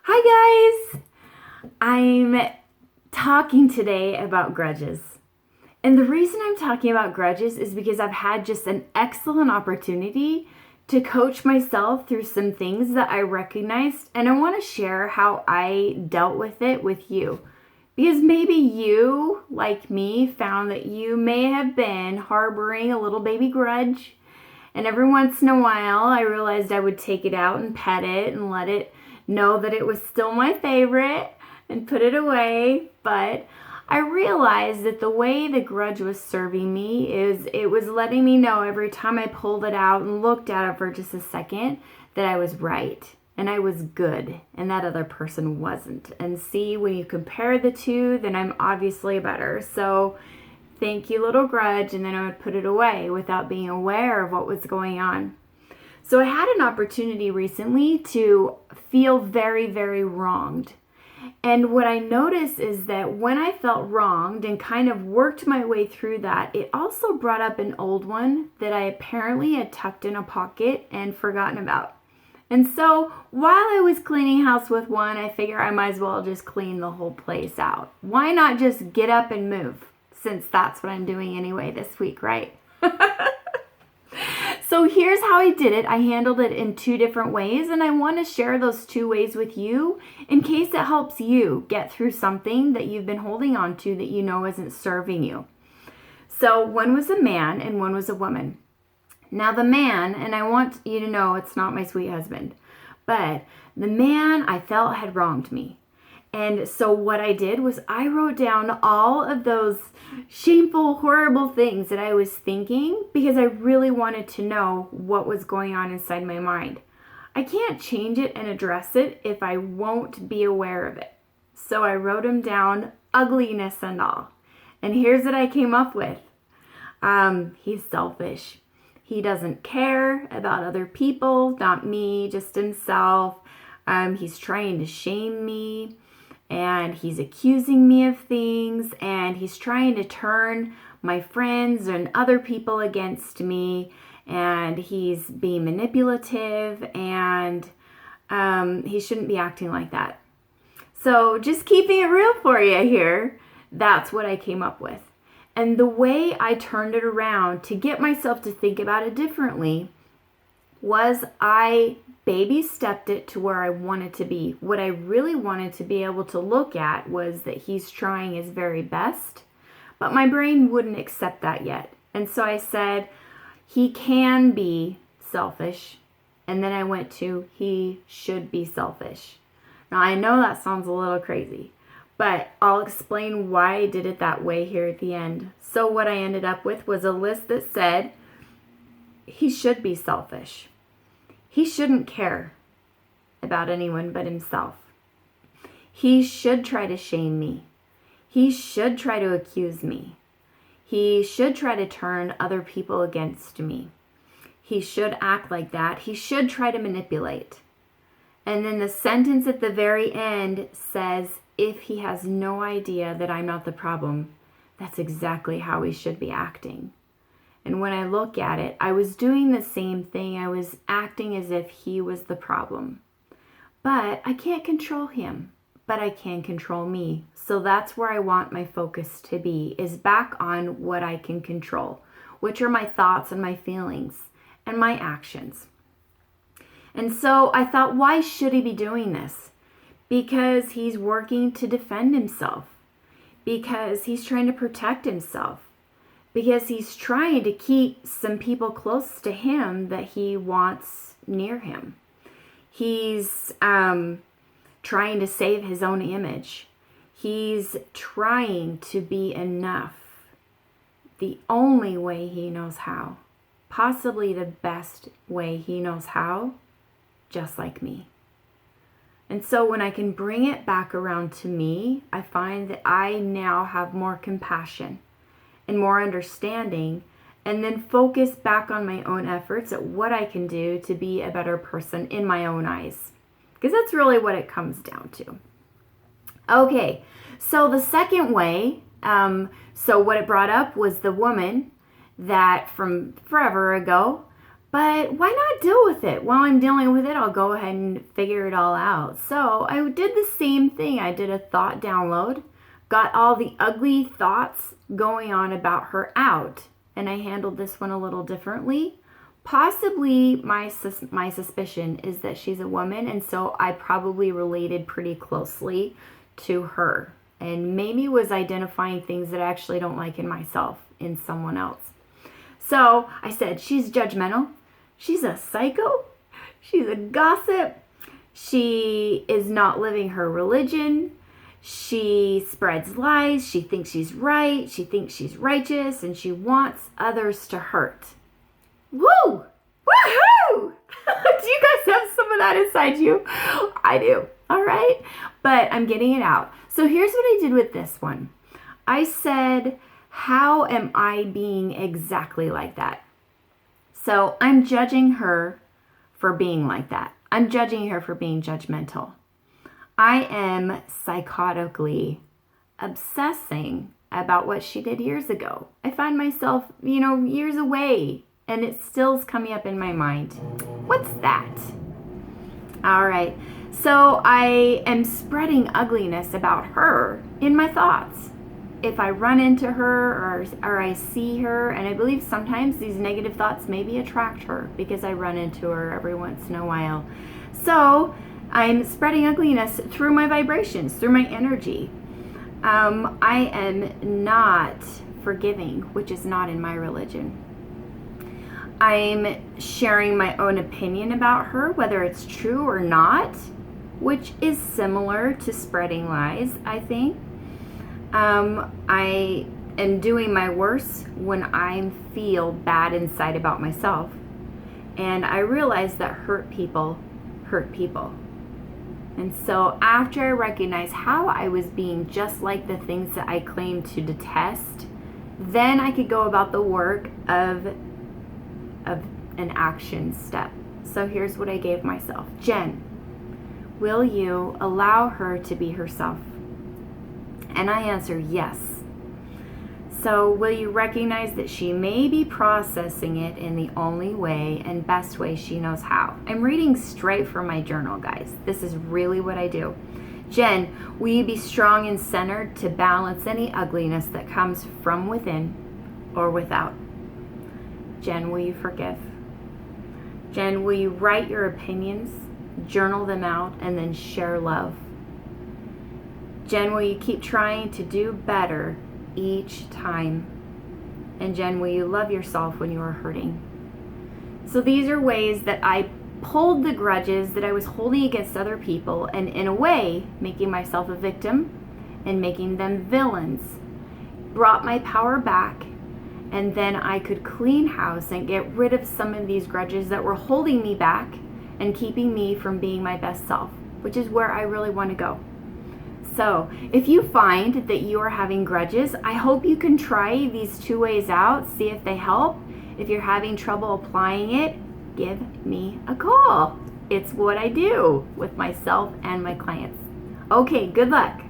Hi guys! I'm talking today about grudges. And the reason I'm talking about grudges is because I've had just an excellent opportunity to coach myself through some things that I recognized, and I want to share how I dealt with it with you. Because maybe you, like me, found that you may have been harboring a little baby grudge, and every once in a while I realized I would take it out and pet it and let it know that it was still my favorite and put it away. But I realized that the way the grudge was serving me is it was letting me know every time I pulled it out and looked at it for just a second that I was right and I was good and that other person wasn't. And see, when you compare the two, then I'm obviously better. So thank you, little grudge. And then I would put it away without being aware of what was going on. So I had an opportunity recently to feel very, very wronged. And what I noticed is that when I felt wronged and kind of worked my way through that, it also brought up an old one that I apparently had tucked in a pocket and forgotten about. And so while I was cleaning house with one, I figure I might as well just clean the whole place out. Why not just get up and move? Since that's what I'm doing anyway this week, right? So here's how I did it. I handled it in two different ways, and I want to share those two ways with you in case it helps you get through something that you've been holding on to that you know isn't serving you. So one was a man and one was a woman. Now the man, and I want you to know it's not my sweet husband, but the man I felt had wronged me. And so what I did was I wrote down all of those shameful, horrible things that I was thinking because I really wanted to know what was going on inside my mind. I can't change it and address it if I won't be aware of it. So I wrote them down, ugliness and all. And here's what I came up with. He's selfish. He doesn't care about other people, not me, just himself. He's trying to shame me. And he's accusing me of things, and he's trying to turn my friends and other people against me, and he's being manipulative, and he shouldn't be acting like that. So just keeping it real for you here, that's what I came up with. And the way I turned it around to get myself to think about it differently was I baby stepped it to where I wanted to be. What I really wanted to be able to look at was that he's trying his very best, but my brain wouldn't accept that yet. And so I said, he can be selfish. And then I went to, he should be selfish. Now I know that sounds a little crazy, but I'll explain why I did it that way here at the end. So what I ended up with was a list that said, he should be selfish. He shouldn't care about anyone but himself. He should try to shame me. He should try to accuse me. He should try to turn other people against me. He should act like that. He should try to manipulate. And then the sentence at the very end says, if he has no idea that I'm not the problem, that's exactly how he should be acting. And when I look at it, I was doing the same thing. I was acting as if he was the problem. But I can't control him, but I can control me. So that's where I want my focus to be, is back on what I can control, which are my thoughts and my feelings and my actions. And so I thought, why should he be doing this? Because he's working to defend himself, because he's trying to protect himself, because he's trying to keep some people close to him that he wants near him. He's trying to save his own image. He's trying to be enough the only way he knows how. Possibly the best way he knows how, just like me. And so when I can bring it back around to me, I find that I now have more compassion and more understanding, and then focus back on my own efforts at what I can do to be a better person in my own eyes. Because that's really what it comes down to. Okay, so the second way, so what it brought up was the woman that from forever ago, But why not deal with it? While I'm dealing with it, I'll go ahead and figure it all out. So I did the same thing. I did a thought download, got all the ugly thoughts going on about her out, and I handled this one a little differently. Possibly my suspicion is that she's a woman, and so I probably related pretty closely to her and maybe was identifying things that I actually don't like in myself in someone else. So I said, she's judgmental. She's a psycho. She's a gossip. She is not living her religion. She spreads lies. She thinks she's right. She thinks she's righteous, and she wants others to hurt. Woo! Woohoo! Do you guys have some of that inside you? I do. All right. But I'm getting it out. So here's what I did with this one. I said, how am I being exactly like that? So I'm judging her for being like that. I'm judging her for being judgmental. I am psychotically obsessing about what she did years ago. I find myself, years away, and it still's coming up in my mind. What's that? All right. So I am spreading ugliness about her in my thoughts. If I run into her or I see her, and I believe sometimes these negative thoughts maybe attract her because I run into her every once in a while. So I'm spreading ugliness through my vibrations, through my energy. I am not forgiving, which is not in my religion. I'm sharing my own opinion about her, whether it's true or not, which is similar to spreading lies, I think. I am doing my worst when I feel bad inside about myself. And I realize that hurt people hurt people. And so after I recognized how I was being just like the things that I claimed to detest, then I could go about the work of an action step. So here's what I gave myself. Jen, will you allow her to be herself? And I answer yes. So will you recognize that she may be processing it in the only way and best way she knows how? I'm reading straight from my journal, guys. This is really what I do. Jen, will you be strong and centered to balance any ugliness that comes from within or without? Jen, will you forgive? Jen, will you write your opinions, journal them out, and then share love? Jen, will you keep trying to do better each time? And Jen, will you love yourself when you are hurting? So these are ways that I pulled the grudges that I was holding against other people, and in a way, making myself a victim and making them villains, brought my power back, and then I could clean house and get rid of some of these grudges that were holding me back and keeping me from being my best self, which is where I really want to go. So if you find that you are having grudges, I hope you can try these 2 ways out, see if they help. If you're having trouble applying it, give me a call. It's what I do with myself and my clients. Okay, good luck.